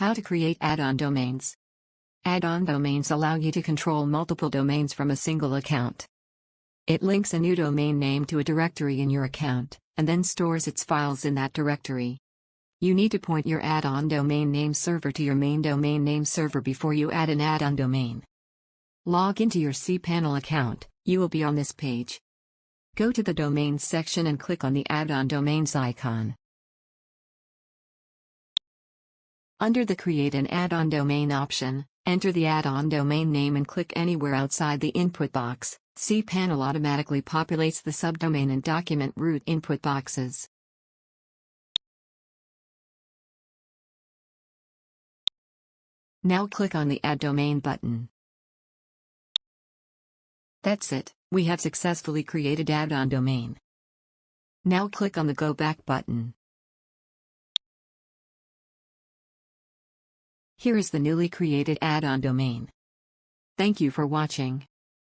How to create add-on domains. Add-on domains allow you to control multiple domains from a single account. It links a new domain name to a directory in your account, and then stores its files in that directory. You need to point your add-on domain name server to your main domain name server before you add an add-on domain. Log into your cPanel account. You will be on this page. Go to the Domains section and click on the Add-on Domains icon. Under the Create an Add-on Domain option, enter the add-on domain name and click anywhere outside the input box. cPanel automatically populates the subdomain and document root input boxes. Now click on the Add Domain button. That's it, we have successfully created add-on domain. Now click on the Go Back button. Here is the newly created add-on domain. Thank you for watching.